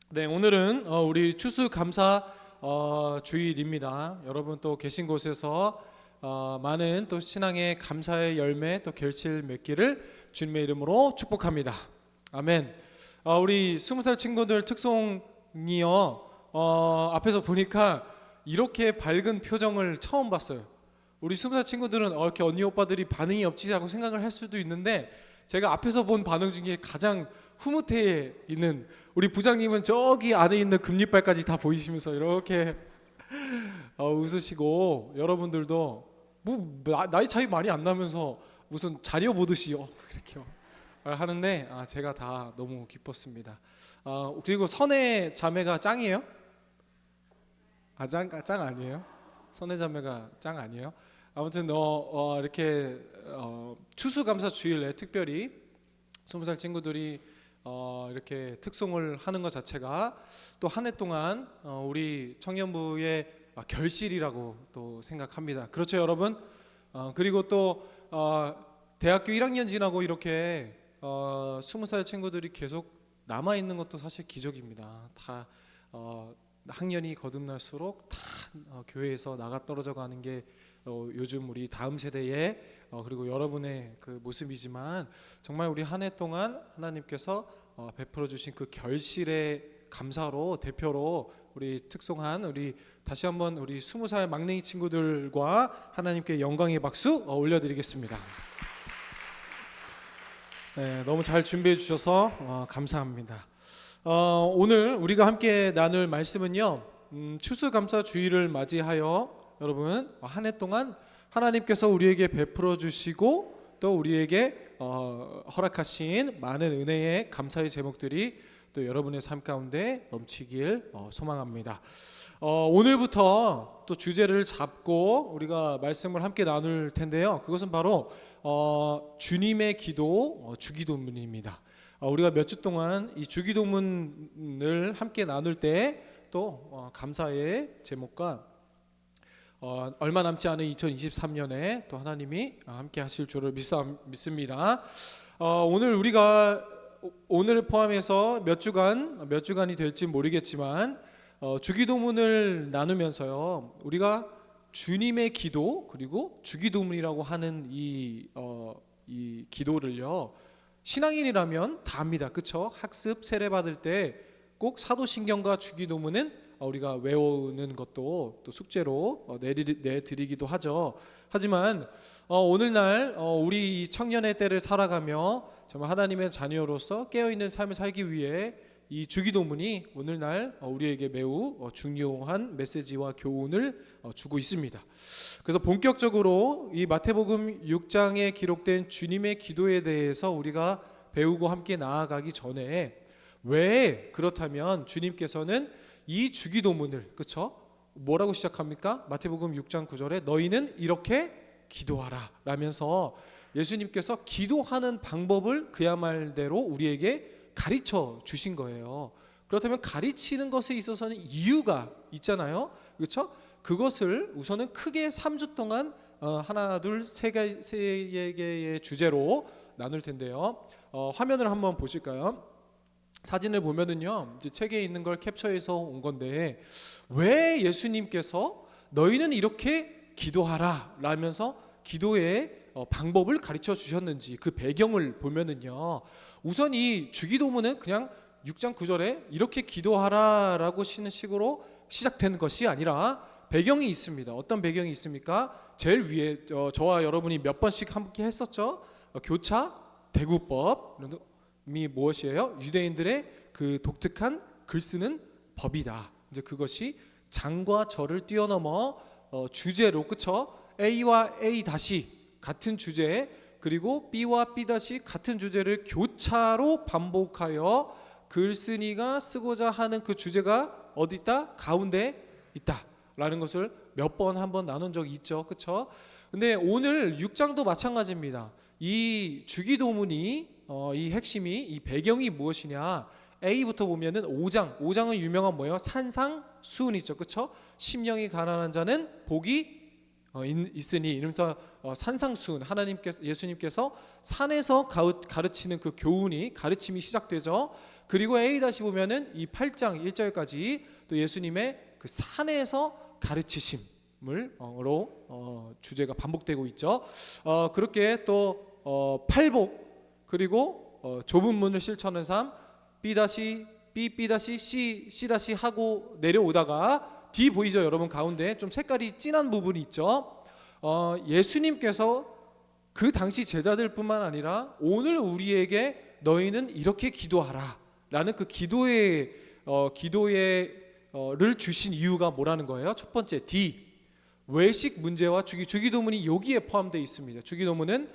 네, 오늘은 우리 추수감사 주일입니다. 여러분 또 계신 곳에서 많은 또 신앙의 감사의 열매 또 결실 맺기를 주님의 이름으로 축복합니다. 아멘. 우리 20살 친구들 특송이요. 앞에서 보니까 이렇게 밝은 표정을 처음 봤어요. 우리 20살 친구들은 이렇게 언니 오빠들이 반응이 없지 하고 생각을 할 수도 있는데, 제가 앞에서 본 반응 중에 가장 흐뭇해 있는 우리 부장님은 저기 안에 있는 금리빨까지 다 보이시면서 이렇게 웃으시고, 여러분들도 뭐 나이 차이 많이 안 나면서 무슨 자녀 보듯이 이렇게 하는데 제가 다 너무 기뻤습니다. 그리고 선의 자매가 짱이에요? 짱 아니에요? 선의 자매가 짱 아니에요? 아무튼 이렇게 추수감사 주일에 특별히 20살 친구들이 이렇게 특송을 하는 것 자체가 또 한 해 동안 우리 청년부의 결실이라고 또 생각합니다. 그렇죠, 여러분? 그리고 또 대학교 1학년 지나고 이렇게 20살 친구들이 계속 남아 있는 것도 사실 기적입니다. 다 학년이 거듭날수록 다 교회에서 나가 떨어져 가는 게 요즘 우리 다음 세대의 그리고 여러분의 그 모습이지만, 정말 우리 한 해 동안 하나님께서 베풀어 주신 그 결실의 감사로 대표로 우리 특송한 우리 다시 한번 우리 20살 막내이 친구들과 하나님께 영광의 박수 올려드리겠습니다. 네, 너무 잘 준비해 주셔서 감사합니다. 오늘 우리가 함께 나눌 말씀은요, 추수감사 주일을 맞이하여 여러분 한 해 동안 하나님께서 우리에게 베풀어 주시고 또 우리에게 허락하신 많은 은혜의 감사의 제목들이 또 여러분의 삶 가운데 넘치길 소망합니다. 오늘부터 또 주제를 잡고 우리가 말씀을 함께 나눌 텐데요, 그것은 바로 주님의 기도, 주기도문입니다. 우리가 몇 주 동안 이 주기도문을 함께 나눌 때 또 감사의 제목과 얼마 남지 않은 2023년에 또 하나님이 함께 하실 줄을 믿습니다. 오늘 포함해서 몇 주간이 될지 모르겠지만 주기도문을 나누면서요, 우리가 주님의 기도 그리고 주기도문이라고 하는 이 기도를요, 신앙인이라면 다 압니다. 그렇죠? 학습 세례 받을 때 꼭 사도신경과 주기도문은 우리가 외우는 것도 또 숙제로 내드리기도 하죠. 하지만 오늘날 우리 청년의 때를 살아가며 정말 하나님의 자녀로서 깨어있는 삶을 살기 위해 이 주기도문이 오늘날 우리에게 매우 중요한 메시지와 교훈을 주고 있습니다. 그래서 본격적으로 이 마태복음 6장에 기록된 주님의 기도에 대해서 우리가 배우고 함께 나아가기 전에, 왜 그렇다면 주님께서는 이 주기도문을, 그렇죠? 뭐라고 시작합니까? 마태복음 6장 9절에 너희는 이렇게 기도하라 라면서 예수님께서 기도하는 방법을 그야말대로 우리에게 가르쳐 주신 거예요. 그렇다면 가르치는 것에 있어서는 이유가 있잖아요, 그렇죠? 그것을 우선은 크게 3주 동안 하나 둘 세 개의 주제로 나눌 텐데요, 화면을 한번 보실까요? 사진을 보면은요, 이제 책에 있는 걸 캡처해서 온 건데, 왜 예수님께서 너희는 이렇게 기도하라 라면서 기도의 방법을 가르쳐 주셨는지 그 배경을 보면은요, 우선 이 주기도문은 그냥 6장 9절에 이렇게 기도하라라고 하시는 식으로 시작되는 것이 아니라 배경이 있습니다. 어떤 배경이 있습니까? 제일 위에 저와 여러분이 몇 번씩 함께 했었죠. 교차 대구법이 무엇이에요? 유대인들의 그 독특한 글 쓰는 법이다. 이제 그것이 장과 절을 뛰어넘어 주제로, 그쵸? A와 A 다시 같은 주제, 그리고 B와 B 다시 같은 주제를 교차로 반복하여 글쓴이가 쓰고자 하는 그 주제가 어디 있다? 가운데 있다 라는 것을 몇 번 한번 나눈 적이 있죠, 그쵸? 근데 오늘 6장도 마찬가지입니다. 이 주기도문이 이 핵심이, 이 배경이 무엇이냐? A부터 보면은 5장은 유명한 뭐예요? 산상수훈이죠, 그렇죠? 심령이 가난한 자는 복이 있으니, 이러면서 산상수훈, 예수님께서 산에서 가르치는 그 가르침이 시작되죠. 그리고 A 다시 보면은 이 8장 1절까지 또 예수님의 그 산에서 가르치심으로 주제가 반복되고 있죠. 그렇게 또 팔복 그리고 좁은 문을 실천하는 삶 B C 하고 내려오다가 D 보이죠 여러분 가운데 좀 색깔이 진한 부분이 있죠. 예수님께서 그 당시 제자들뿐만 아니라 오늘 우리에게 너희는 이렇게 기도하라 라는 그 기도를 주신 이유가 뭐라는 거예요? 첫 번째 D 외식 문제와 주기도문이 여기에 포함되어 있습니다. 주기도문은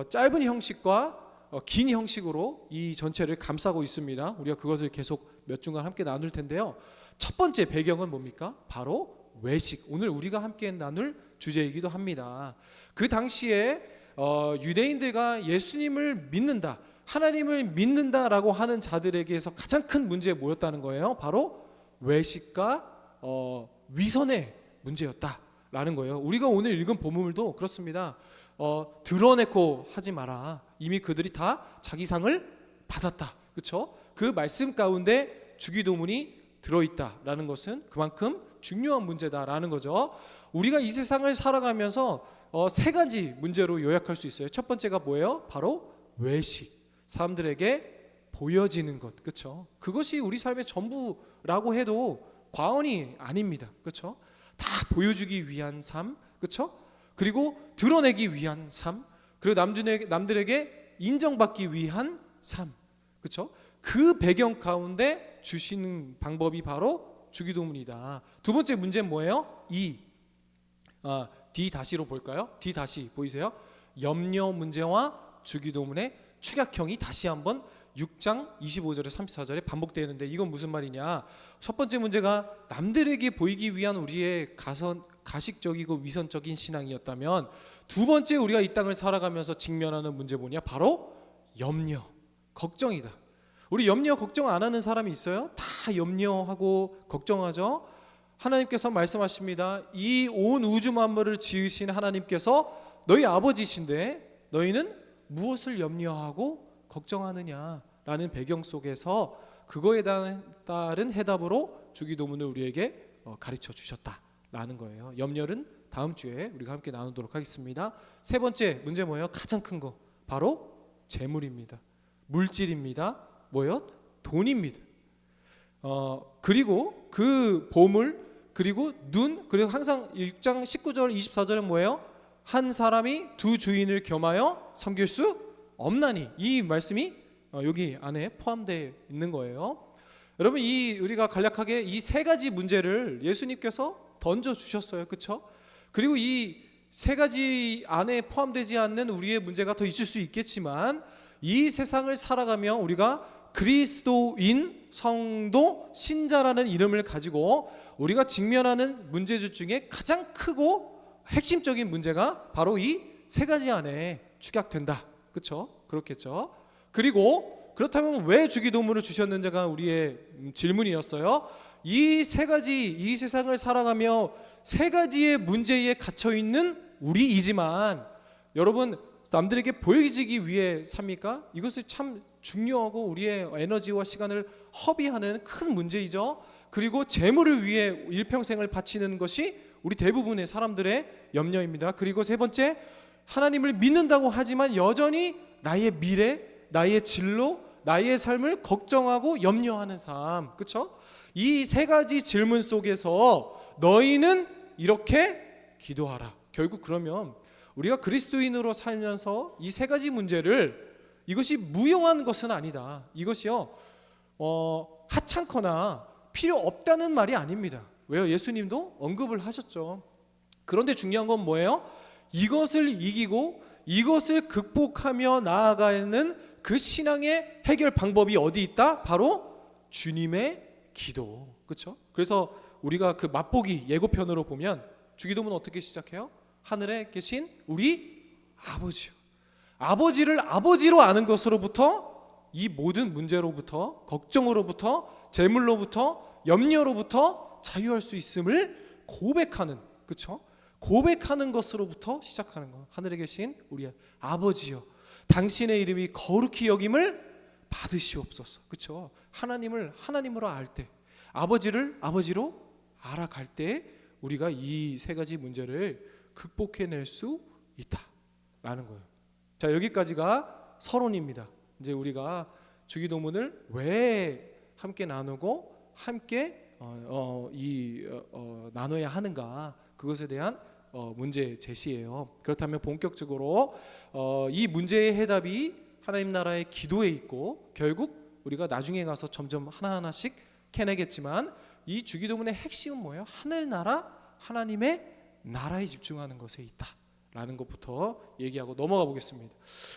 짧은 형식과 긴 형식으로 이 전체를 감싸고 있습니다. 우리가 그것을 계속 몇 주간 함께 나눌 텐데요. 첫 번째 배경은 뭡니까? 바로 외식. 오늘 우리가 함께 나눌 주제이기도 합니다. 그 당시에 유대인들과 예수님을 믿는다, 하나님을 믿는다라고 하는 자들에게서 가장 큰 문제에 모였다는 거예요. 바로 외식과 위선의 문제였다라는 거예요. 우리가 오늘 읽은 본문도 그렇습니다. 드러내고 하지 마라. 이미 그들이 다 자기 상을 받았다. 그렇죠? 그 말씀 가운데 주기도문이 들어있다라는 것은 그만큼 중요한 문제다라는 거죠. 우리가 이 세상을 살아가면서 세 가지 문제로 요약할 수 있어요. 첫 번째가 뭐예요? 바로 외식. 사람들에게 보여지는 것. 그렇죠? 그것이 우리 삶의 전부라고 해도 과언이 아닙니다. 그렇죠? 다 보여주기 위한 삶. 그렇죠? 그리고 드러내기 위한 삶, 그리고 남들에게 인정받기 위한 삶, 그렇죠? 그 배경 가운데 주시는 방법이 바로 주기도문이다. 두 번째 문제는 뭐예요? D 다시로 볼까요? D 다시 보이세요? 염려 문제와 주기도문의 축약형이 다시 한번 6장 25절에 34절에 반복되는데 이건 무슨 말이냐? 첫 번째 문제가 남들에게 보이기 위한 우리의 가식적이고 위선적인 신앙이었다면 두 번째 우리가 이 땅을 살아가면서 직면하는 문제 뭐냐? 바로 염려, 걱정이다. 우리 염려 걱정 안 하는 사람이 있어요? 다 염려하고 걱정하죠. 하나님께서 말씀하십니다. 이 온 우주 만물을 지으신 하나님께서 너희 아버지신데 너희는 무엇을 염려하고 걱정하느냐라는 배경 속에서 그거에 따른 해답으로 주기도문을 우리에게 가르쳐 주셨다라는 거예요. 염려는 다음 주에 우리가 함께 나누도록 하겠습니다. 세 번째 문제 뭐예요? 가장 큰 거 바로 재물입니다. 물질입니다. 뭐예요? 돈입니다. 그리고 그 보물 그리고 눈 그리고 항상 6장 19절 24절은 뭐예요? 한 사람이 두 주인을 겸하여 섬길 수 없나니 이 말씀이 여기 안에 포함되어 있는 거예요. 여러분 우리가 간략하게 이 세 가지 문제를 예수님께서 던져 주셨어요. 그렇죠? 그리고 이 세 가지 안에 포함되지 않는 우리의 문제가 더 있을 수 있겠지만 이 세상을 살아가며 우리가 그리스도인 성도 신자라는 이름을 가지고 우리가 직면하는 문제들 중에 가장 크고 핵심적인 문제가 바로 이 세 가지 안에 축약된다. 그렇죠? 그렇겠죠. 그리고 그렇다면 왜 주기도문을 주셨는지가 우리의 질문이었어요. 이 세상을 살아가며 세 가지의 문제에 갇혀 있는 우리이지만 여러분 남들에게 보여지기 위해 삽니까? 이것을 참 중요하고 우리의 에너지와 시간을 허비하는 큰 문제이죠. 그리고 재물을 위해 일평생을 바치는 것이 우리 대부분의 사람들의 염려입니다. 그리고 세 번째, 하나님을 믿는다고 하지만 여전히 나의 미래, 나의 진로, 나의 삶을 걱정하고 염려하는 삶. 그렇죠? 이 세 가지 질문 속에서 너희는 이렇게 기도하라. 결국 그러면 우리가 그리스도인으로 살면서 이 세 가지 문제를 이것이 무용한 것은 아니다. 이것이요 하찮거나 필요 없다는 말이 아닙니다. 왜요? 예수님도 언급을 하셨죠. 그런데 중요한 건 뭐예요? 이것을 이기고 이것을 극복하며 나아가는 그 신앙의 해결 방법이 어디 있다? 바로 주님의 기도. 그렇죠? 그래서 우리가 그 맛보기 예고편으로 보면 주기도문 어떻게 시작해요? 하늘에 계신 우리 아버지요. 아버지를 아버지로 아는 것으로부터 이 모든 문제로부터 걱정으로부터 재물로부터 염려로부터 자유할 수 있음을 고백하는, 그렇죠? 고백하는 것으로부터 시작하는 거. 하늘에 계신 우리 아버지요, 당신의 이름이 거룩히 여김을 받으시옵소서. 그렇죠? 하나님을 하나님으로 알 때, 아버지를 아버지로 알아갈 때 우리가 이 세 가지 문제를 극복해낼 수 있다라는 거예요. 자, 여기까지가 서론입니다. 이제 우리가 주기도문을 왜 함께 나누고 함께 나눠야 하는가, 그것에 대한 문제 제시예요. 그렇다면 본격적으로 이 문제의 해답이 하나님 나라의 기도에 있고, 결국 우리가 나중에 가서 점점 하나하나씩 캐내겠지만 이 주기도문의 핵심은 뭐예요? 하늘나라, 하나님의 나라에 집중하는 것에 있다라는 것부터 얘기하고 넘어가 보겠습니다.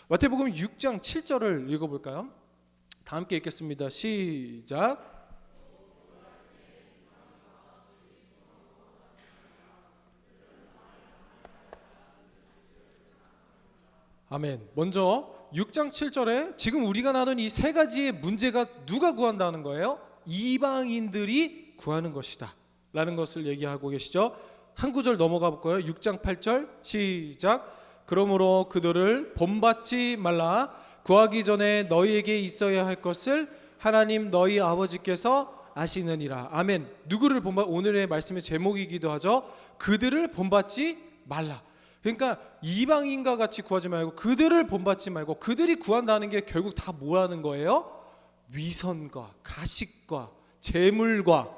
마태복음 6장 7절을 읽어볼까요? 다 함께 읽겠습니다. 시작. 아멘. 먼저 6장 7절에 지금 우리가 나눈 이 세 가지의 문제가 누가 구한다는 거예요? 이방인들이 구하는 것이다 라는 것을 얘기하고 계시죠. 한 구절 넘어가 볼까요? 6장 8절 시작. 그러므로 그들을 본받지 말라. 구하기 전에 너희에게 있어야 할 것을 하나님 너희 아버지께서 아시느니라. 아멘. 누구를 본받? 오늘의 말씀의 제목이기도 하죠. 그들을 본받지 말라. 그러니까 이방인과 같이 구하지 말고, 그들을 본받지 말고, 그들이 구한다는 게 결국 다 뭐라는 거예요? 위선과 가식과 재물과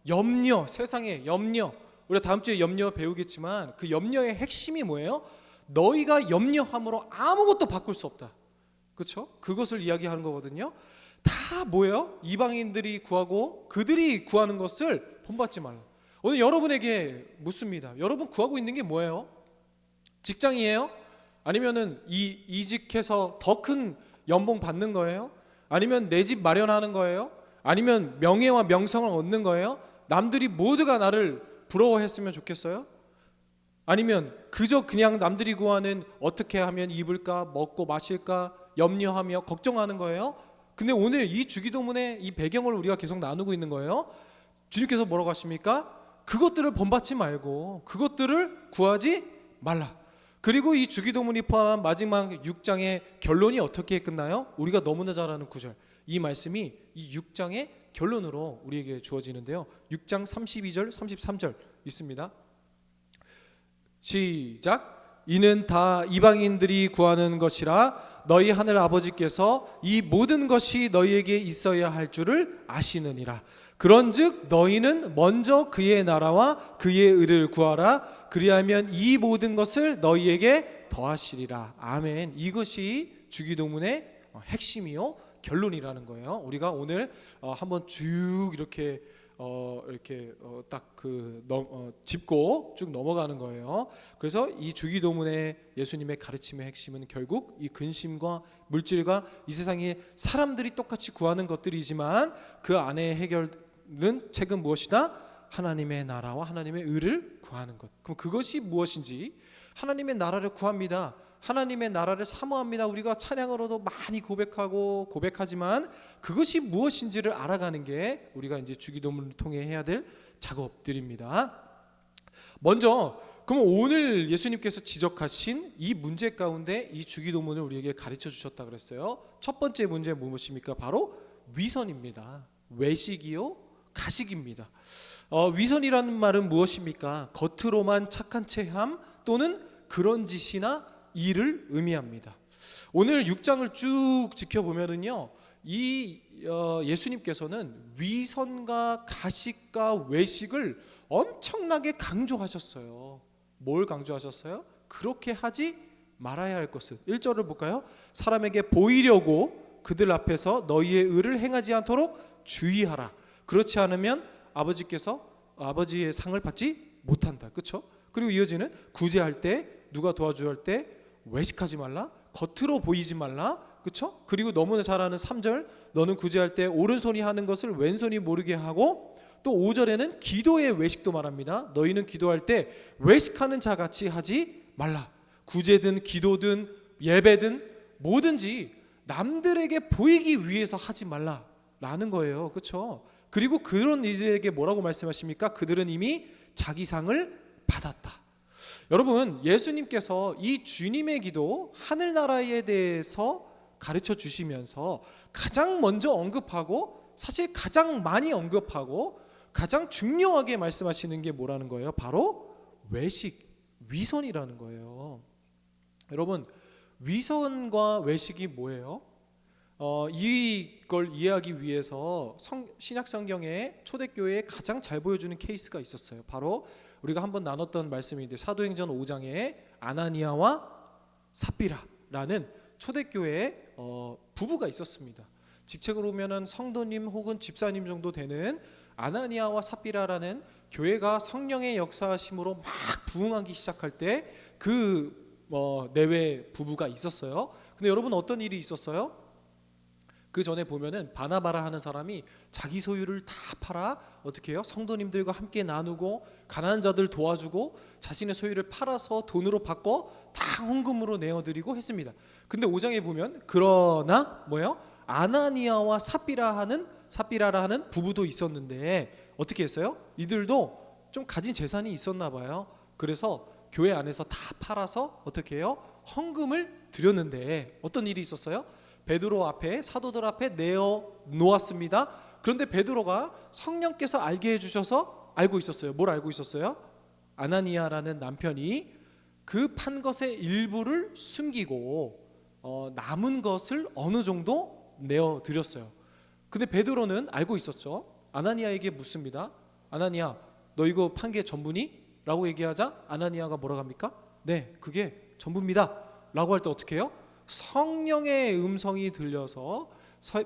염려, 세상의 염려. 우리가 다음 주에 염려 배우겠지만 그 염려의 핵심이 뭐예요? 너희가 염려함으로 아무것도 바꿀 수 없다. 그렇죠? 그것을 이야기하는 거거든요. 다 뭐예요? 이방인들이 구하고 그들이 구하는 것을 본받지 말라. 오늘 여러분에게 묻습니다. 여러분 구하고 있는 게 뭐예요? 직장이에요? 아니면은 이직해서 더 큰 연봉 받는 거예요? 아니면 내 집 마련하는 거예요? 아니면 명예와 명성을 얻는 거예요? 남들이 모두가 나를 부러워했으면 좋겠어요? 아니면 그저 그냥 남들이 구하는 어떻게 하면 입을까, 먹고 마실까 염려하며 걱정하는 거예요? 근데 오늘 이 주기도문의 이 배경을 우리가 계속 나누고 있는 거예요. 주님께서 뭐라고 하십니까? 그것들을 본받지 말고 그것들을 구하지 말라. 그리고 이 주기도문이 포함한 마지막 6장의 결론이 어떻게 끝나요? 우리가 너무나 잘 아는 구절, 이 말씀이 이 6장의 결론으로 우리에게 주어지는데요. 6장 32절 33절 있습니다. 시작. 이는 다 이방인들이 구하는 것이라 너희 하늘 아버지께서 이 모든 것이 너희에게 있어야 할 줄을 아시느니라. 그런즉 너희는 먼저 그의 나라와 그의 의를 구하라. 그리하면 이 모든 것을 너희에게 더하시리라. 아멘. 이것이 주기도문의 핵심이요 결론이라는 거예요. 우리가 오늘 한번 쭉 이렇게 딱 짚고 쭉 넘어가는 거예요. 그래서 이 주기도문의 예수님의 가르침의 핵심은 결국 이 근심과 물질과 이 세상에 사람들이 똑같이 구하는 것들이지만 그 안에 해결은 책은 무엇이다? 하나님의 나라와 하나님의 의를 구하는 것. 그럼 그것이 무엇인지, 하나님의 나라를 구합니다. 하나님의 나라를 사모합니다. 우리가 찬양으로도 많이 고백하지만 그것이 무엇인지를 알아가는 게 우리가 이제 주기도문을 통해 해야 될 작업들입니다. 먼저 그럼 오늘 예수님께서 지적하신 이 문제 가운데 이 주기도문을 우리에게 가르쳐 주셨다 그랬어요. 첫 번째 문제 무엇입니까? 바로 위선입니다. 외식이요 가식입니다. 위선이라는 말은 무엇입니까? 겉으로만 착한 체함 또는 그런 짓이나 일을 의미합니다. 오늘 6장을 쭉 지켜보면은요, 예수님께서는 위선과 가식과 외식을 엄청나게 강조하셨어요. 뭘 강조하셨어요? 그렇게 하지 말아야 할 것을. 1절을 볼까요? 사람에게 보이려고 그들 앞에서 너희의 의를 행하지 않도록 주의하라. 그렇지 않으면 아버지의 상을 받지 못한다. 그렇죠? 그리고 이어지는 구제할 때, 누가 도와줘야 할 때 외식하지 말라. 겉으로 보이지 말라. 그렇죠? 그리고 너무나 잘 아는 3절, 너는 구제할 때 오른손이 하는 것을 왼손이 모르게 하고, 또 5절에는 기도의 외식도 말합니다. 너희는 기도할 때 외식하는 자 같이 하지 말라. 구제든 기도든 예배든 뭐든지 남들에게 보이기 위해서 하지 말라라는 거예요. 그렇죠? 그리고 그런 이들에게 뭐라고 말씀하십니까? 그들은 이미 자기 상을 받았다. 여러분, 예수님께서 이 주님의 기도, 하늘나라에 대해서 가르쳐 주시면서 가장 먼저 언급하고 사실 가장 많이 언급하고 가장 중요하게 말씀하시는 게 뭐라는 거예요? 바로 외식, 위선이라는 거예요. 여러분, 위선과 외식이 뭐예요? 이걸 이해하기 위해서 신약 성경에 초대교회에 가장 잘 보여주는 케이스가 있었어요. 바로 우리가 한번 나눴던 말씀인데 사도행전 5장에 아나니아와 삽비라라는 초대교회에 부부가 있었습니다. 직책으로 보면은 성도님 혹은 집사님 정도 되는 아나니아와 삽비라라는 교회가 성령의 역사심으로 막 부흥하기 시작할 때 그 내외 부부가 있었어요. 근데 여러분 어떤 일이 있었어요? 그 전에 보면은 바나바라 하는 사람이 자기 소유를 다 팔아 어떻게 해요? 성도님들과 함께 나누고 가난한 자들 도와주고 자신의 소유를 팔아서 돈으로 바꿔 다 헌금으로 내어드리고 했습니다. 근데 5장에 보면 그러나 뭐예요? 아나니아와 삽비라라 하는 부부도 있었는데 어떻게 했어요? 이들도 좀 가진 재산이 있었나 봐요. 그래서 교회 안에서 다 팔아서 어떻게 해요? 헌금을 드렸는데 어떤 일이 있었어요? 베드로 앞에 사도들 앞에 내어 놓았습니다. 그런데 베드로가 성령께서 알게 해주셔서 알고 있었어요. 뭘 알고 있었어요? 아나니아라는 남편이 그 판 것의 일부를 숨기고 남은 것을 어느 정도 내어 드렸어요. 근데 베드로는 알고 있었죠. 아나니아에게 묻습니다. 아나니아, 너 이거 판 게 전부니? 라고 얘기하자 아나니아가 뭐라고 합니까? 네, 그게 전부입니다 라고 할 때 어떻게 해요? 성령의 음성이 들려서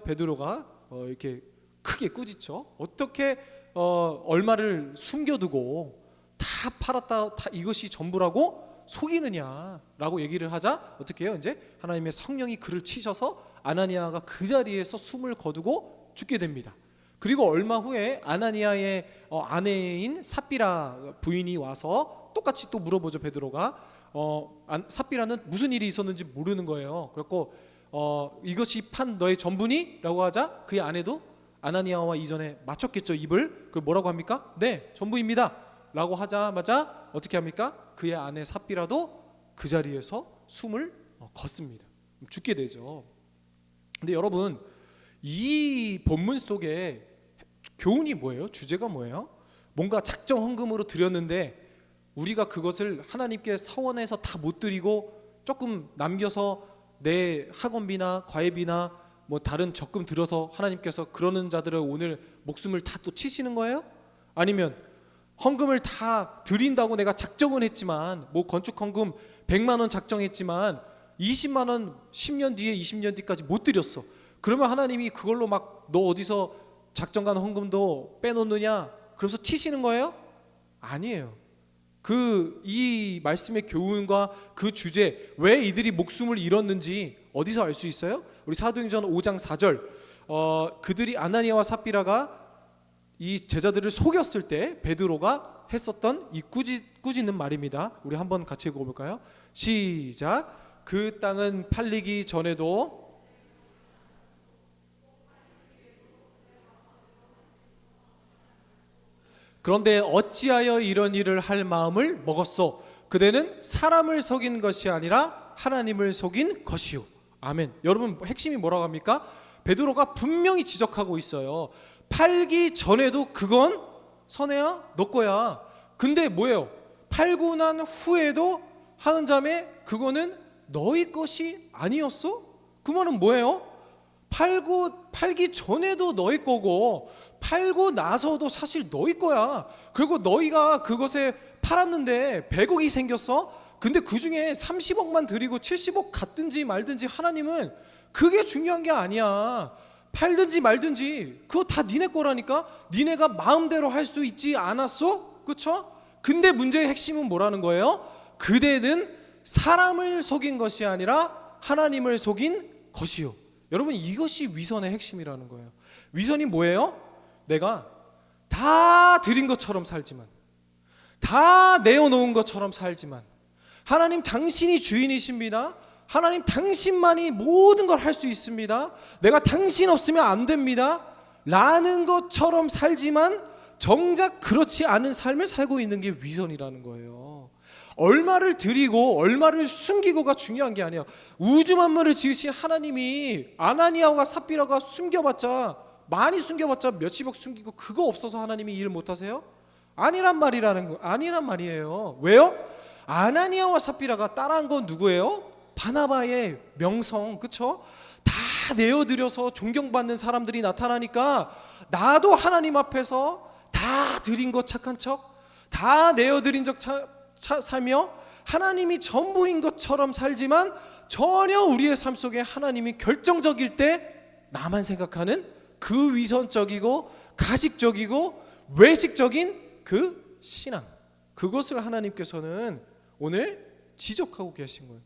베드로가 이렇게 크게 꾸짖죠. 어떻게 얼마를 숨겨두고 다 팔았다, 다 이것이 전부라고 속이느냐라고 얘기를 하자 어떻게 해요? 이제 하나님의 성령이 그를 치셔서 아나니아가 그 자리에서 숨을 거두고 죽게 됩니다. 그리고 얼마 후에 아나니아의 아내인 삽비라 부인이 와서 똑같이 또 물어보죠. 베드로가 삽비라는 무슨 일이 있었는지 모르는 거예요. 그래서 이것이 판 너의 전부니? 라고 하자 그의 아내도 아나니아와 이전에 맞췄겠죠, 입을. 그걸 뭐라고 합니까? 네, 전부입니다 라고 하자마자 어떻게 합니까? 그의 아내 삽비라도 그 자리에서 숨을 걷습니다. 죽게 되죠. 근데 여러분, 이 본문 속에 교훈이 뭐예요? 주제가 뭐예요? 뭔가 작정 헌금으로 드렸는데 우리가 그것을 하나님께 서원해서 다 못 드리고 조금 남겨서 내 학원비나 과외비나 뭐 다른 적금 들어서 하나님께서 그러는 자들을 오늘 목숨을 다 또 치시는 거예요? 아니면 헌금을 다 드린다고 내가 작정은 했지만 뭐 건축 헌금 100만 원 작정했지만 20만 원 10년 뒤에 20년 뒤까지 못 드렸어. 그러면 하나님이 그걸로 막 너 어디서 작정한 헌금도 빼놓느냐 그러면서 치시는 거예요? 아니에요. 이 말씀의 교훈과 그 주제, 왜 이들이 목숨을 잃었는지 어디서 알 수 있어요? 우리 사도행전 5장 4절 그들이 아나니아와 삽비라가 이 제자들을 속였을 때 베드로가 했었던 이 꾸짖는 말입니다. 우리 한번 같이 읽어볼까요? 시작. 그 땅은 팔리기 전에도 그런데 어찌하여 이런 일을 할 마음을 먹었소? 그대는 사람을 속인 것이 아니라 하나님을 속인 것이요. 아멘. 여러분, 핵심이 뭐라고 합니까? 베드로가 분명히 지적하고 있어요. 팔기 전에도 그건 선혜야 너 거야. 근데 뭐예요? 팔고 난 후에도 하는 자매 그거는 너희 것이 아니었어? 그 말은 뭐예요? 팔기 전에도 너희 거고 팔고 나서도 사실 너희 거야. 그리고 너희가 그것에 팔았는데 100억이 생겼어? 근데 그 중에 30억만 드리고 70억 갔든지 말든지 하나님은 그게 중요한 게 아니야. 팔든지 말든지 그거 다 니네 거라니까. 니네가 마음대로 할 수 있지 않았어? 그렇죠? 근데 문제의 핵심은 뭐라는 거예요? 그대는 사람을 속인 것이 아니라 하나님을 속인 것이요. 여러분, 이것이 위선의 핵심이라는 거예요. 위선이 뭐예요? 내가 다 드린 것처럼 살지만, 다 내어놓은 것처럼 살지만, 하나님 당신이 주인이십니다. 하나님 당신만이 모든 걸 할 수 있습니다. 내가 당신 없으면 안 됩니다 라는 것처럼 살지만 정작 그렇지 않은 삶을 살고 있는 게 위선이라는 거예요. 얼마를 드리고 얼마를 숨기고가 중요한 게 아니에요. 우주 만물을 지으신 하나님이 아나니아와 삽비라가 숨겨봤자, 많이 숨겨봤자 몇십억 숨기고 그거 없어서 하나님이 일 못하세요? 아니란 말이에요. 왜요? 아나니아와 삽비라가 따라한 건 누구예요? 바나바의 명성, 그쵸? 다 내어드려서 존경받는 사람들이 나타나니까 나도 하나님 앞에서 다 드린 것 착한 척, 다 내어드린 적 살며 하나님이 전부인 것처럼 살지만 전혀 우리의 삶 속에 하나님이 결정적일 때 나만 생각하는 그 위선적이고 가식적이고 외식적인 그 신앙, 그것을 하나님께서는 오늘 지적하고 계신 거예요.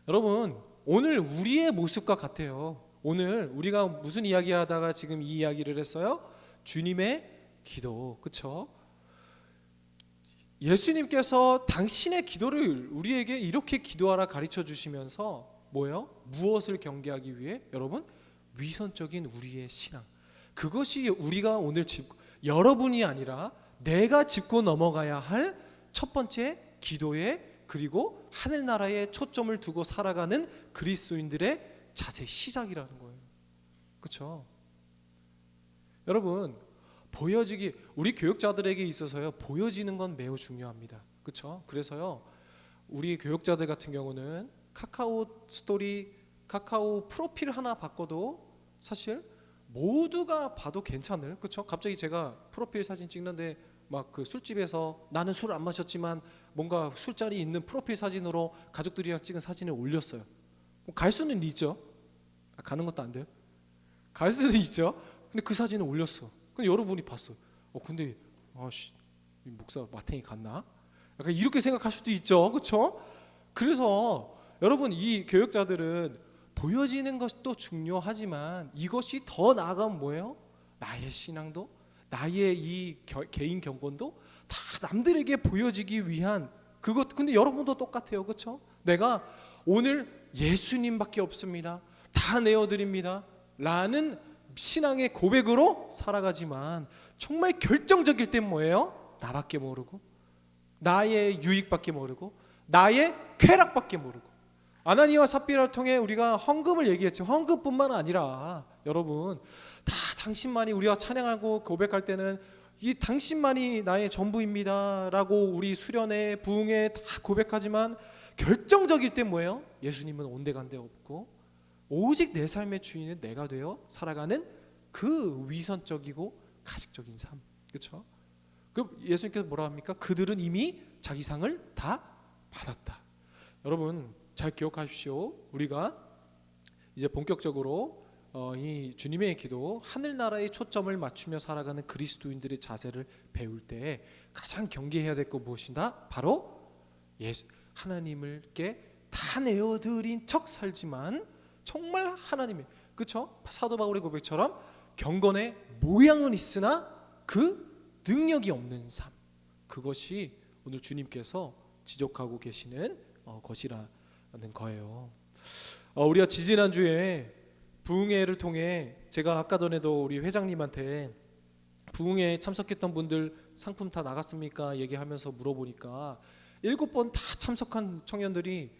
여러분, 오늘 우리의 모습과 같아요. 오늘 우리가 무슨 이야기하다가 지금 이 이야기를 했어요? 주님의 기도, 그렇죠? 예수님께서 당신의 기도를 우리에게 이렇게 기도하라 가르쳐 주시면서 뭐예요? 무엇을 경계하기 위해? 여러분, 위선적인 우리의 신앙, 그것이 우리가 오늘 여러분이 아니라 내가 짚고 넘어가야 할 첫 번째 기도의, 그리고 하늘나라에 초점을 두고 살아가는 그리스도인들의 자세의 시작이라는 거예요. 그렇죠? 여러분, 보여지기, 우리 교육자들에게 있어서요, 보여지는 건 매우 중요합니다. 그렇죠? 그래서요, 우리 교육자들 같은 경우는 카카오 스토리, 카카오 프로필 하나 바꿔도 사실 모두가 봐도 괜찮을, 그렇죠? 갑자기 제가 프로필 사진 찍는데 막 그 술집에서 나는 술 안 마셨지만 뭔가 술자리 있는 프로필 사진으로 가족들이랑 찍은 사진을 올렸어요. 갈 수는 있죠. 가는 것도 안 돼요. 갈 수는 있죠. 근데 그 사진을 올렸어. 근데 여러분이 봤어. 근데 이 목사 마탱이 갔나? 약간 이렇게 생각할 수도 있죠. 그렇죠? 그래서 여러분, 이 교육자들은 보여지는 것도 중요하지만 이것이 더 나아가면 뭐예요? 나의 신앙도, 나의 이 개인 경건도 다 남들에게 보여지기 위한 그것. 근데 여러분도 똑같아요. 그렇죠? 내가 오늘 예수님밖에 없습니다, 다 내어드립니다 라는 신앙의 고백으로 살아가지만 정말 결정적일 땐 뭐예요? 나밖에 모르고, 나의 유익밖에 모르고, 나의 쾌락밖에 모르고. 아나니아와 삽비라를 통해 우리가 헌금을 얘기했죠. 헌금뿐만 아니라 여러분, 다 당신만이, 우리가 찬양하고 고백할 때는 이 당신만이 나의 전부입니다 라고 우리 수련회, 부흥회 다 고백하지만 결정적일 때 뭐예요? 예수님은 온데간데 없고 오직 내 삶의 주인은 내가 되어 살아가는 그 위선적이고 가식적인 삶, 그렇죠? 그럼 예수님께서 뭐라 합니까? 그들은 이미 자기 상을 다 받았다. 여러분, 잘 기억하십시오. 우리가 이제 본격적으로 이 주님의 기도, 하늘나라에 초점을 맞추며 살아가는 그리스도인들의 자세를 배울 때 가장 경계해야 될 것 무엇이다? 바로 하나님께 다 내어드린 척 살지만 정말 하나님의, 그렇죠? 사도 바울의 고백처럼 경건의 모양은 있으나 그 능력이 없는 삶, 그것이 오늘 주님께서 지적하고 계시는 것이라는 거예요. 우리가 지지난주에 부흥회를 통해 제가 아까 전에도 우리 회장님한테 부흥회에 참석했던 분들 상품 다 나갔습니까? 얘기하면서 물어보니까 7번 다 참석한 청년들이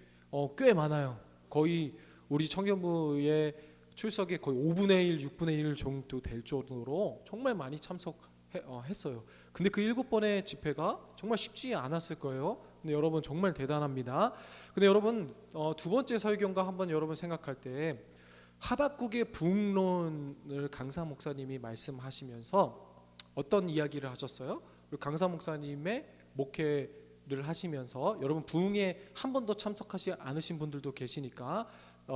꽤 많아요. 거의 우리 청년부의 출석의 거의 5분의 1, 6분의 1 정도 될 정도로 정말 많이 참석했어요. 근데 그 7번의 집회가 정말 쉽지 않았을 거예요. 근데 여러분 정말 대단합니다. 근데 여러분, 두 번째 설교인가 한번 여러분 생각할 때 하박국의 부흥론을 강사 목사님이 말씀하시면서 어떤 이야기를 하셨어요? 강사 목사님의 목회를 하시면서, 여러분 부흥에 한 번도 참석하지 않으신 분들도 계시니까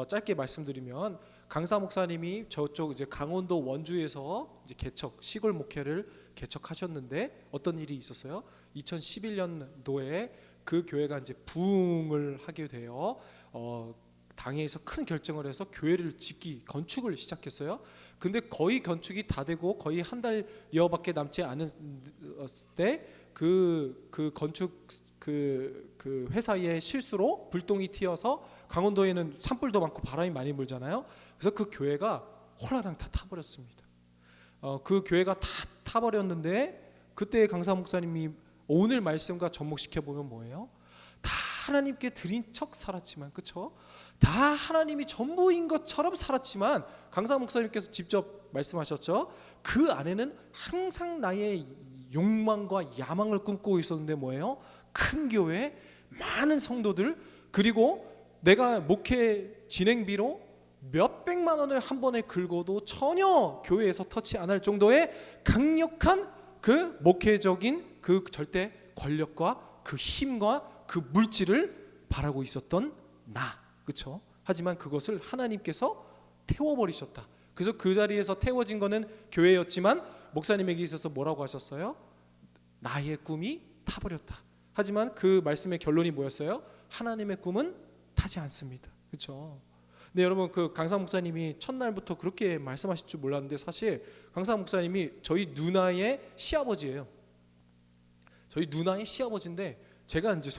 짧게 말씀드리면, 강사 목사님이 저쪽 이제 강원도 원주에서 이제 시골 목회를 개척하셨는데 어떤 일이 있었어요? 2011년도에 그 교회가 이제 부흥을 하게 되어 당회에서 큰 결정을 해서 교회를 건축을 시작했어요. 근데 거의 건축이 다 되고 거의 한 달여밖에 남지 않은 때 그 건축 그 회사의 실수로 불똥이 튀어서, 강원도에는 산불도 많고 바람이 많이 불잖아요. 그래서 그 교회가 홀라당 다 타버렸습니다. 그 교회가 다 타버렸는데 그때 강사 목사님이 오늘 말씀과 접목시켜 보면 뭐예요? 다 하나님께 드린 척 살았지만, 그렇죠? 다 하나님이 전부인 것처럼 살았지만, 강사 목사님께서 직접 말씀하셨죠. 그 안에는 항상 나의 욕망과 야망을 꿈꾸고 있었는데 뭐예요? 큰 교회, 많은 성도들, 그리고 내가 목회 진행비로 몇백만 원을 한 번에 긁어도 전혀 교회에서 터치 안 할 정도의 강력한 그 목회적인 그 절대 권력과 그 힘과 그 물질을 바라고 있었던 나, 그렇죠? 하지만 그것을 하나님께서 태워버리셨다. 그래서 그 자리에서 태워진 거는 교회였지만 목사님에게 있어서 뭐라고 하셨어요? 나의 꿈이 타버렸다. 하지만 그 말씀의 결론이 뭐였어요? 하나님의 꿈은 타지 않습니다. 그렇죠? 근데 여러분, 그 강사 목사님이 첫날부터 그렇게 말씀하실 줄 몰랐는데, 사실 강사 목사님이 저희 누나의 시아버지예요. 저희 누나의 시아버지인데, 제가 이제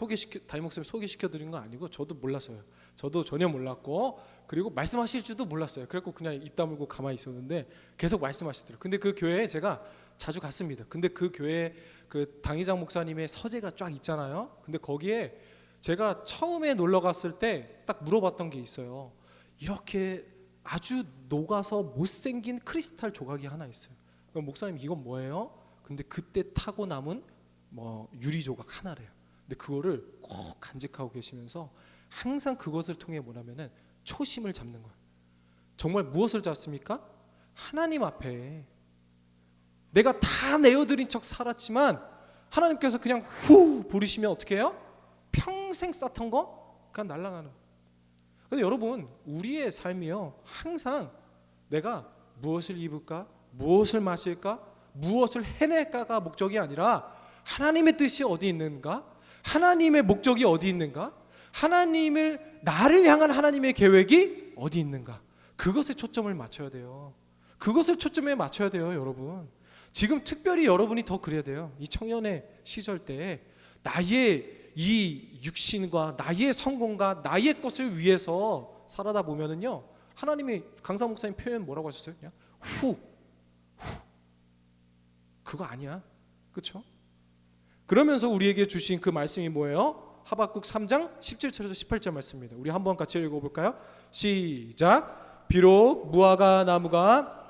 담임 목사님 소개시켜 드린 건 아니고 저도 몰랐어요. 저도 전혀 몰랐고, 그리고 말씀하실 줄도 몰랐어요. 그래서 그냥 입 다물고 가만히 있었는데 계속 말씀하시더라고요. 근데 그 교회에 제가 자주 갔습니다. 근데 그 교회 그 당의장 목사님의 서재가 쫙 있잖아요. 근데 거기에 제가 처음에 놀러 갔을 때 딱 물어봤던 게 있어요. 이렇게 아주 녹아서 못생긴 크리스탈 조각이 하나 있어요. 그럼 목사님 이건 뭐예요? 근데 그때 타고 남은 뭐 유리 조각 하나래요. 근데 그거를 꼭 간직하고 계시면서 항상 그것을 통해 뭐냐면은 초심을 잡는 거예요. 정말 무엇을 잡습니까? 하나님 앞에 내가 다 내어드린 척 살았지만 하나님께서 그냥 후 부르시면 어떻게 해요? 평생 쌓던 거 그냥 날아가는 거예요. 근데 여러분, 우리의 삶이요, 항상 내가 무엇을 입을까, 무엇을 마실까, 무엇을 해낼까가 목적이 아니라 하나님의 뜻이 어디 있는가, 하나님의 목적이 어디 있는가, 나를 향한 하나님의 계획이 어디 있는가, 그것에 초점을 맞춰야 돼요. 그것을 초점에 맞춰야 돼요. 여러분, 지금 특별히 여러분이 더 그래야 돼요. 이 청년의 시절 때 나의 이 육신과 나의 성공과 나의 것을 위해서 살아다 보면은요, 하나님이 강사 목사님 표현 뭐라고 하셨어요? 그냥 후 그거 아니야, 그렇죠? 그러면서 우리에게 주신 그 말씀이 뭐예요? 하박국 3장 17절에서 18절 말씀입니다. 우리 한번 같이 읽어볼까요? 시작. 비록 무화과 나무가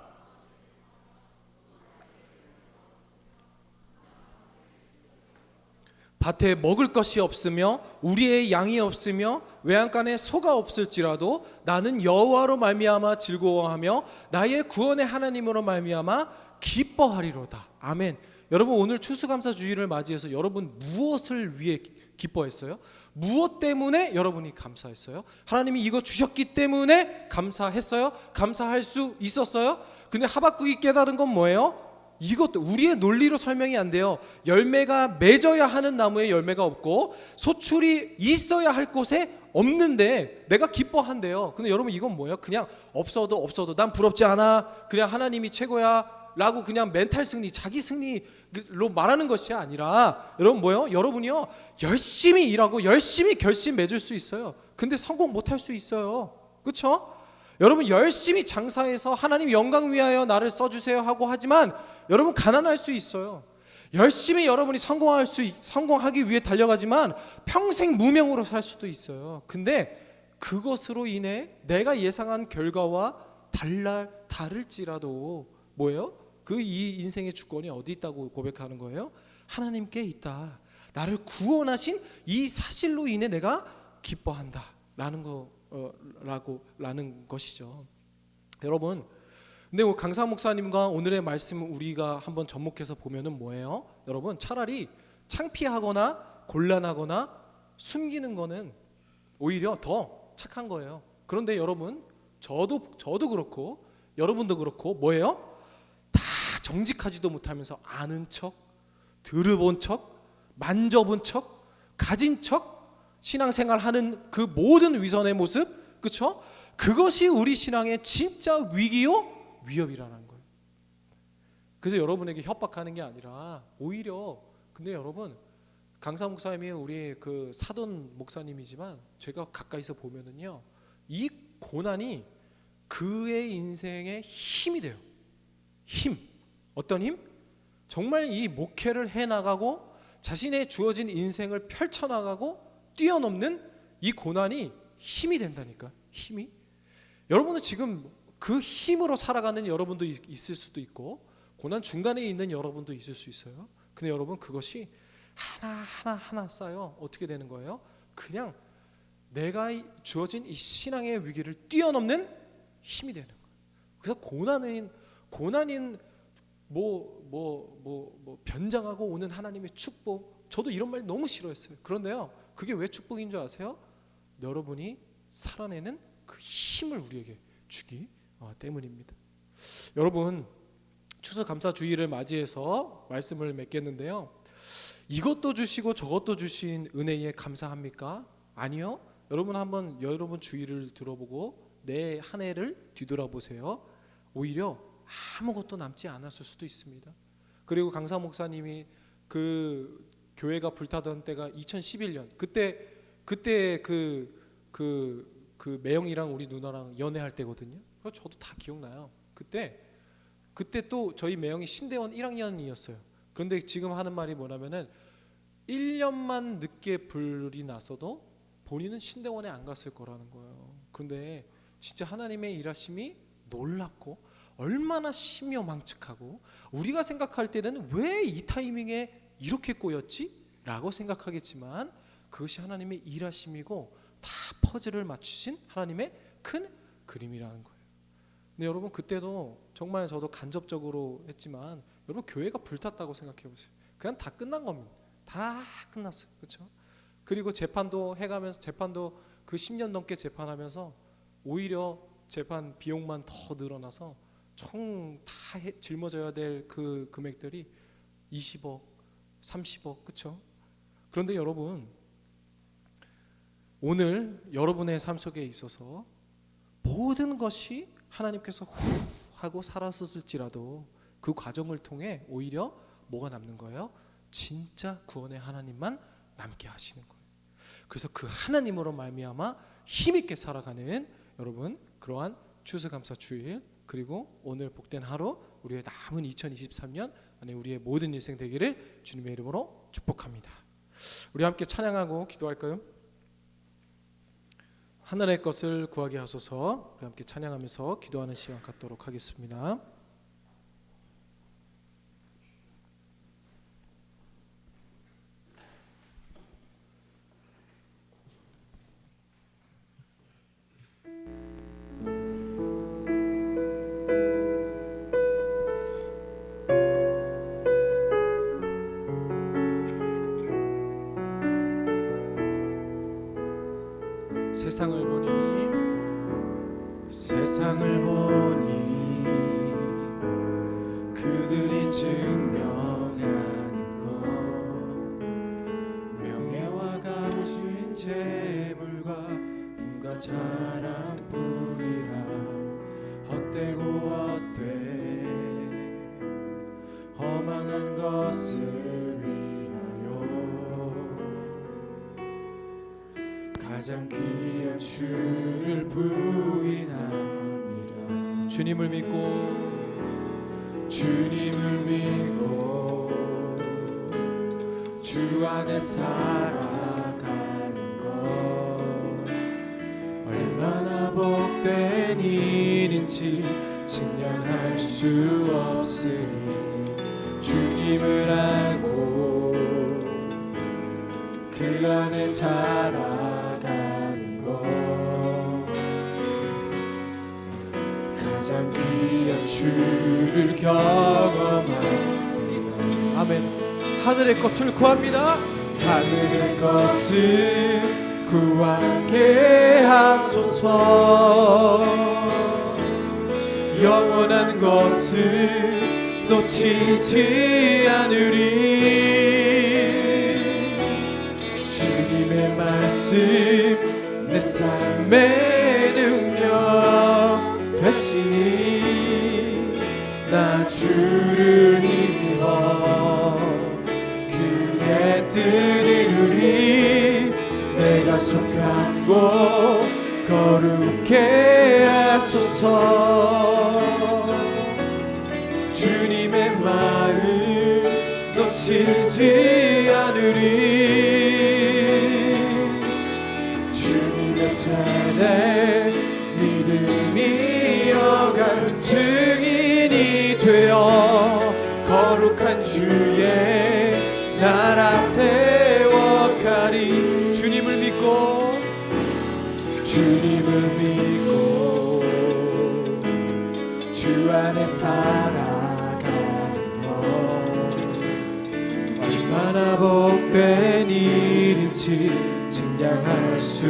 밭에 먹을 것이 없으며 우리의 양이 없으며 외양간에 소가 없을지라도 나는 여호와로 말미암아 즐거워하며 나의 구원의 하나님으로 말미암아 기뻐하리로다. 아멘. 여러분, 오늘 추수감사주의를 맞이해서 여러분 무엇을 위해 기뻐했어요? 무엇 때문에 여러분이 감사했어요? 하나님이 이거 주셨기 때문에 감사했어요? 감사할 수 있었어요? 근데 하박국이 깨달은 건 뭐예요? 이것도 우리의 논리로 설명이 안 돼요. 열매가 맺어야 하는 나무에 열매가 없고 소출이 있어야 할 곳에 없는데 내가 기뻐한대요. 근데 여러분, 이건 뭐예요? 그냥 없어도 난 부럽지 않아, 그냥 하나님이 최고야 라고 그냥 멘탈 승리, 자기 승리로 말하는 것이 아니라, 여러분 뭐예요? 여러분이요, 열심히 일하고 열심히 결심 맺을 수 있어요. 근데 성공 못할 수 있어요. 그렇죠? 여러분, 열심히 장사해서 하나님 영광 위하여 나를 써주세요 하고 하지만 여러분 가난할 수 있어요. 열심히 여러분이 성공하기 위해 달려가지만 평생 무명으로 살 수도 있어요. 근데 그것으로 인해 내가 예상한 결과와 다를지라도 뭐예요? 그 이 인생의 주권이 어디 있다고 고백하는 거예요? 하나님께 있다. 나를 구원하신 이 사실로 인해 내가 기뻐한다 라는 것이죠. 여러분, 근데 강사 목사님과 오늘의 말씀을 우리가 한번 접목해서 보면은 뭐예요? 여러분, 차라리 창피하거나 곤란하거나 숨기는 거는 오히려 더 착한 거예요. 그런데 여러분, 저도 그렇고 여러분도 그렇고 뭐예요? 다 정직하지도 못하면서 아는 척, 들어본 척, 만져본 척, 가진 척 신앙생활하는 그 모든 위선의 모습, 그렇죠? 그것이 우리 신앙의 진짜 위기요 위협이라는 거예요. 그래서 여러분에게 협박하는 게 아니라 오히려, 근데 여러분, 강사 목사님이 우리 그 사돈 목사님이지만 제가 가까이서 보면은요, 이 고난이 그의 인생의 힘이 돼요. 힘. 어떤 힘? 정말 이 목회를 해나가고 자신의 주어진 인생을 펼쳐나가고 뛰어넘는 이 고난이 힘이 된다니까. 힘이. 여러분은 지금 그 힘으로 살아가는 여러분도 있을 수도 있고 고난 중간에 있는 여러분도 있을 수 있어요. 근데 여러분 그것이 하나 쌓여 어떻게 되는 거예요? 그냥 내가 주어진 이 신앙의 위기를 뛰어넘는 힘이 되는 거예요. 그래서 고난인 변장하고 오는 하나님의 축복, 저도 이런 말 너무 싫어했어요. 그런데요, 그게 왜 축복인 줄 아세요? 여러분이 살아내는 그 힘을 우리에게 주기 때문입니다. 여러분, 추수감사주의를 맞이해서 말씀을 맺겠는데요, 이것도 주시고 저것도 주신 은혜에 감사합니까? 아니요. 여러분 한번 여러분 주의를 들어보고 내 한 해를 뒤돌아보세요. 오히려 아무것도 남지 않았을 수도 있습니다. 그리고 강사 목사님이 그 교회가 불타던 때가 2011년, 그때 그 매형이랑 우리 누나랑 연애할 때거든요. 저도 다 기억나요. 그때 또 저희 매형이 신대원 1학년이었어요. 그런데 지금 하는 말이 뭐냐면은 1년만 늦게 불이 났어도 본인은 신대원에 안 갔을 거라는 거예요. 그런데 진짜 하나님의 일하심이 놀랍고 얼마나 심요망측하고, 우리가 생각할 때는 왜 이 타이밍에 이렇게 꼬였지? 라고 생각하겠지만 그것이 하나님의 일하심이고 다 퍼즐을 맞추신 하나님의 큰 그림이라는 거예요. 근데 여러분 그때도 정말 저도 간접적으로 했지만 여러분 교회가 불탔다고 생각해 보세요. 그냥 다 끝난 겁니다. 다 끝났어요. 그렇죠? 그리고 재판도 해가면서, 재판도 그 10년 넘게 재판하면서 오히려 재판 비용만 더 늘어나서 총 다 짊어져야 될 그 금액들이 20억, 30억, 그렇죠? 그런데 여러분, 오늘 여러분의 삶 속에 있어서 모든 것이 하나님께서 후 하고 사라졌을지라도 그 과정을 통해 오히려 뭐가 남는 거예요? 진짜 구원의 하나님만 남게 하시는 거예요. 그래서 그 하나님으로 말미암아 힘있게 살아가는 여러분, 그러한 추수감사 주일, 그리고 오늘 복된 하루, 우리의 남은 2023년 안에 우리의 모든 인생 되기를 주님의 이름으로 축복합니다. 우리 함께 찬양하고 기도할까요? 하늘의 것을 구하게 하소서. 우리 함께 찬양하면서 기도하는 시간 갖도록 하겠습니다. 세상을 보니 그들이 증명하는 것, 명예와 값진 재물과 힘과 자랑뿐이라 헛되고 헛돼 허망한 것을 위하여 가장 귀한 주를 부인함이라. 주님을 믿고 주 안에 살아가는 것 얼마나 복된 일인지 증량할 수 없으니, 주님을 알고 그 안에 자라가는 것 가장 귀한 주를 경험합니다. 아멘. 하늘의 것을 구합니다. 하늘의 것을 구하게 하소서. 영원한 것을 놓치지 않으리. 주님의 말씀 내 삶의 능력 되시니 나 주를 힘입어 그의 뜻 이루리. 내가 속한 곳 거룩해 하소서. 주님의 마음 놓치지 않으리. 않으리. 주님의 세대 믿음이 이어갈 증인이 되어 거룩한 주의 나라 세워가리. 주님을 믿고 주 안에 살아가는 것 얼마나 복된 일인지 증량할 수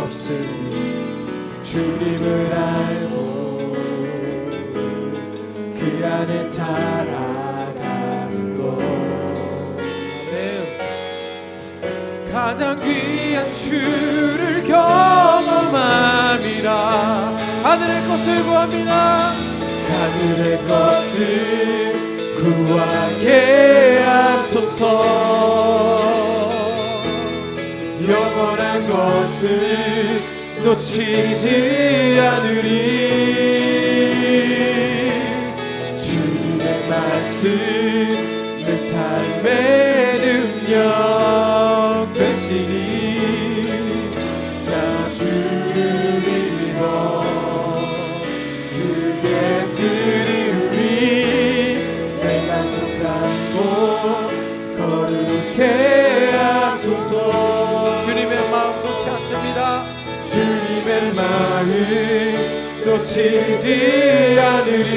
없으니 주님을 알고 그 안에 자라가는 것. 아멘. 가장 귀한 주를 경험함이라 하늘의 것을 구합니다. 하늘의 것을 구하게 하소서. 영원한 것을 놓치지 않으리. 주님의 말씀 내 삶의 능력 되시니 나 주를 믿어 그의 뜻이니 내가 속한 곳 거룩해 하소서. 주님의 마음 놓지 않습니다. 주님의 마음 놓치지 않으리.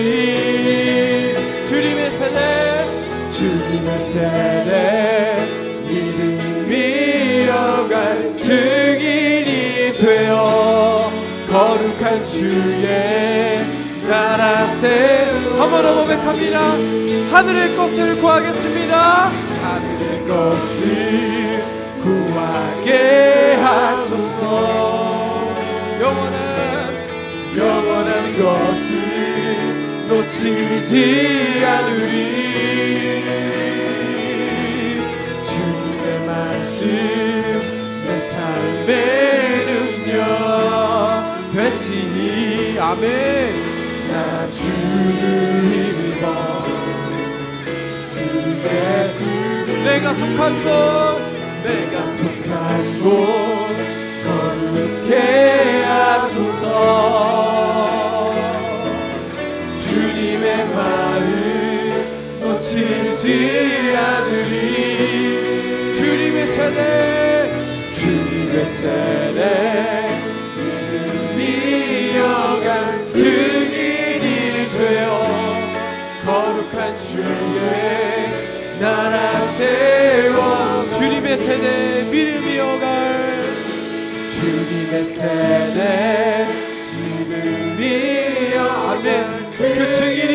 주님의 세대 믿음이 이어갈 증인이 되어 거룩한 주의 나라 한번 더 고백합니다. 하늘의 것을 구하겠습니다. 하늘의 것을 구하게 하소서. 영원한 것을 놓치지 않으리. 주님의 말씀 내 삶의 능력 되시니 아멘. 나 주를 믿어 그의 내가 속한 곳 거룩해 하소서. 주님의 마음 놓치지 않으리. 주님의 세대 믿음이 이어갈 증인이 되어 거룩한 주의 나라 세워. 주님의 세대 믿음이 이어갈 주님의 세대 믿음이 아멘. 그 증인이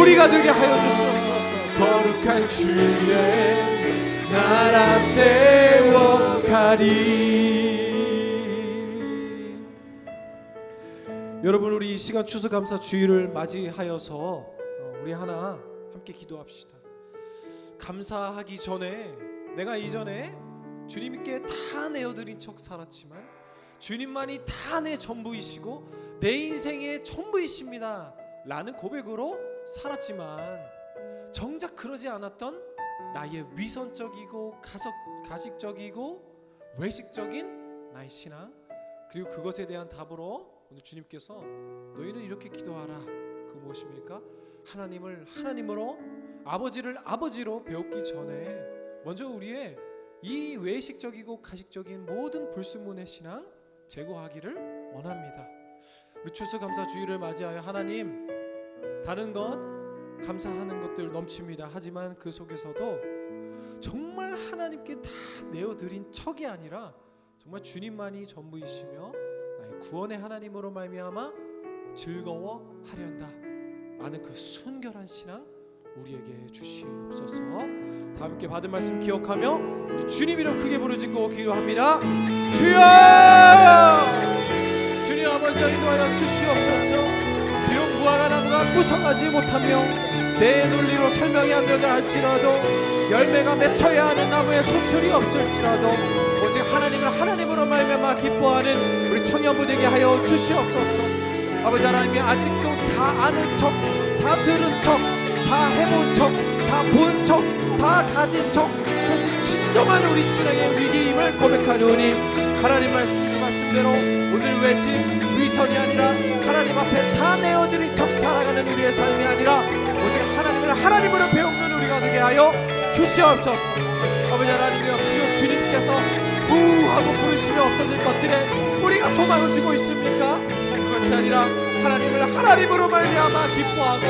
우리가 되게 하여 주시옵소서. 거룩한 주의 나라 세워가리. 여러분 우리 이 시간 추수감사 주일을 맞이하여서 우리 하나 함께 기도합시다. 감사하기 전에 내가 이전에 주님께 다 내어드린 척 살았지만 주님만이 다 내 전부이시고 내 인생의 전부이십니다 라는 고백으로 살았지만 정작 그러지 않았던 나의 위선적이고 가식적이고 외식적인 나의 신앙, 그리고 그것에 대한 답으로 오늘 주님께서 너희는 이렇게 기도하라. 그 무엇입니까? 하나님을 하나님으로, 아버지를 아버지로 배웠기 전에 먼저 우리의 이 외식적이고 가식적인 모든 불순물의 신앙 제거하기를 원합니다. 우리 추수감사 주일을 맞이하여 하나님, 다른 것 감사하는 것들 넘칩니다. 하지만 그 속에서도 정말 하나님께 다 내어드린 척이 아니라 정말 주님만이 전부이시며 나의 구원의 하나님으로 말미암아 즐거워하련다 라는 그 순결한 신앙 우리에게 주시옵소서. 다 함께 받은 말씀 기억하며 주님 이름 크게 부르짖고 기도합니다. 주여! 주님 아버지 인도하여 주시옵소서. 비록 무화과 나무가 무성하지 못하며 내 논리로 설명이 안 되다 할지라도 열매가 맺혀야 하는 나무에 소출이 없을지라도 오직 하나님을 하나님으로 말미암아 기뻐하는 우리 청년부 되게 하여 주시옵소서. 아버지 하나님이 아직도 다 아는 척, 다 들은 척, 다 해본 척, 다 본 척, 다 가진 척, 그렇지 진정한 우리 신앙의 위기임을 고백하노니 하나님 말씀대로 오늘 외식 위선이 아니라 하나님 앞에 다 내어드린 척 살아가는 우리의 삶이 아니라 오직 하나님을 하나님으로 배우는 우리가 되게 하여 주시옵소서. 아버지 하나님이여, 그리고 주님께서 우하고 부르시며 없어질 것들에 우리가 소망을 두고 있습니까? 그것이 아니라 하나님을 하나님으로 말미암아 기뻐하고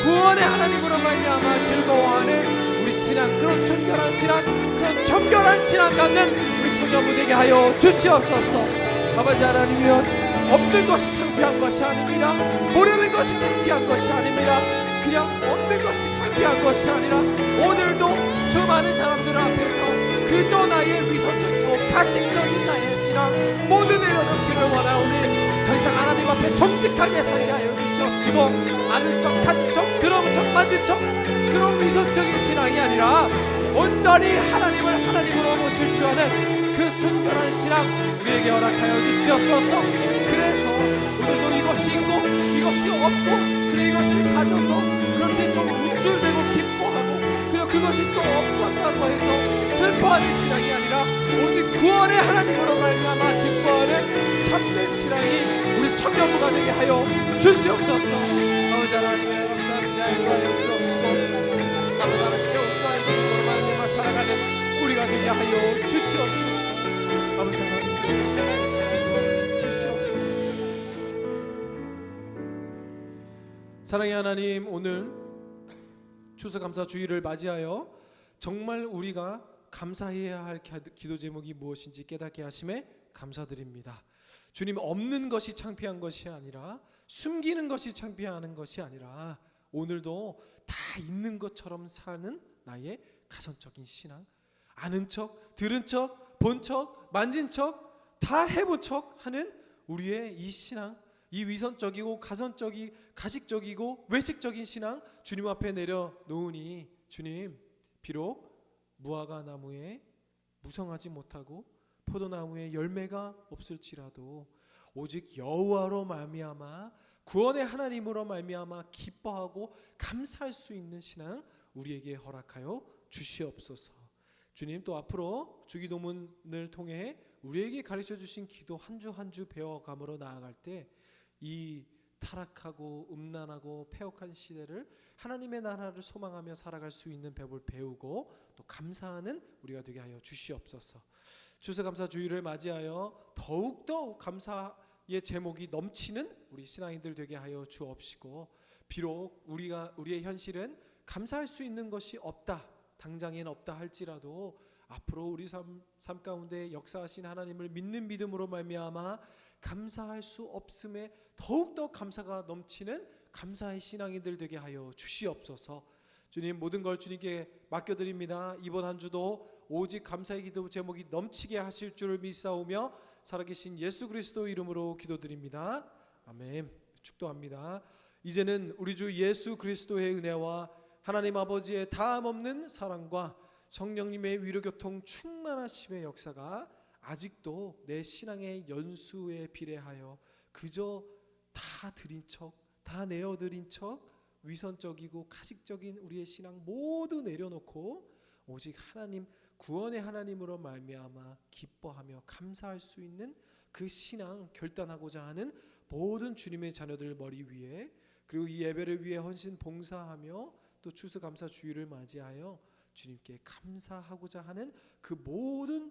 구원의 하나님으로 말미암아 즐거워하는 우리 신앙, 그런 순결한 신앙, 그런 정결한 신앙 갖는 우리 청년부 되게 하여 주시옵소서. 아버지 하나님이여, 없는 것이 창피한 것이 아닙니다. 모르는 것이 창피한 것이 아닙니다. 그냥 없는 것이 창피한 것이 아니라 오늘도 수많은 사람들 앞에서 그저 나의 위선적이고 가직적인 나의 신앙 모두 내려놓기를 원하오니 더 이상 하나님 앞에 정직하게 살게 하여 주시옵시고, 아는 척, 가진 척, 그런 척, 만진 척, 그런 위선적인 신앙이 아니라 온전히 하나님을 하나님으로 모실 줄 아는 그 순결한 신앙 우리에게 허락하여 주시옵소서. 그래서 오늘도 이것이 있고 이것이 없고 그래 이것을 가져서 그런데 좀 우쭐대고 기뻐하고 그리고 그것이 또 없었다고 해서 슬퍼하는 신앙이 아니라 오직 구원의 하나님으로 말미암아 기뻐하는 참된 신앙이 우리 청년부가 되게 하여 주시옵소서. 아버지 하나님의 감사합니다. 인도하여 주옵시고 아버지 하나님께 온전한 믿음으로 말미암아 살아가는 우리가 되게 하여 주시옵소서. 아버지 하나님 주시옵소서. 사랑의 하나님, 오늘 추수감사주일을 맞이하여 정말 우리가 감사해야 할 기도 제목이 무엇인지 깨닫게 하심에 감사드립니다. 주님, 없는 것이 창피한 것이 아니라 숨기는 것이 창피한 것이 아니라 오늘도 다 있는 것처럼 사는 나의 가선적인 신앙, 아는 척, 들은 척, 본 척, 만진 척, 다 해본 척 하는 우리의 이 신앙, 이 위선적이고 가식적이고 외식적인 신앙 주님 앞에 내려놓으니 주님, 비록 무화과 나무에 무성하지 못하고 포도나무에 열매가 없을지라도 오직 여호와로 말미암아 구원의 하나님으로 말미암아 기뻐하고 감사할 수 있는 신앙 우리에게 허락하여 주시옵소서. 주님, 또 앞으로 주기도문을 통해 우리에게 가르쳐 주신 기도 한 주 한 주 배워감으로 나아갈 때 이 타락하고 음란하고 패역한 시대를 하나님의 나라를 소망하며 살아갈 수 있는 법을 배우고 또 감사하는 우리가 되게 하여 주시옵소서. 추수감사주일을 맞이하여 더욱더 감사의 제목이 넘치는 우리 신앙인들 되게 하여 주옵시고, 비록 우리의 현실은 감사할 수 있는 것이 없다, 당장엔 없다 할지라도 앞으로 우리 삶 가운데 역사하신 하나님을 믿는 믿음으로 말미암아 감사할 수 없음에 더욱더 감사가 넘치는 감사의 신앙인들 되게 하여 주시옵소서. 주님, 모든 걸 주님께 맡겨드립니다. 이번 한 주도 오직 감사의 기도 제목이 넘치게 하실 줄을 믿사오며 살아계신 예수 그리스도 이름으로 기도드립니다. 아멘. 축도합니다. 이제는 우리 주 예수 그리스도의 은혜와 하나님 아버지의 다함없는 사랑과 성령님의 위로교통 충만하심의 역사가 아직도 내 신앙의 연수에 비례하여 그저 다 드린 척, 다 내어드린 척 위선적이고 가식적인 우리의 신앙 모두 내려놓고 오직 하나님, 구원의 하나님으로 말미암아 기뻐하며 감사할 수 있는 그 신앙 결단하고자 하는 모든 주님의 자녀들 머리 위에, 그리고 이 예배를 위해 헌신 봉사하며 또 추수감사주일을 맞이하여 주님께 감사하고자 하는 그 모든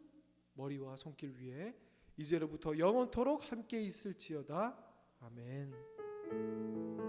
머리와 손길 위에 이제로부터 영원토록 함께 있을지어다. 아멘.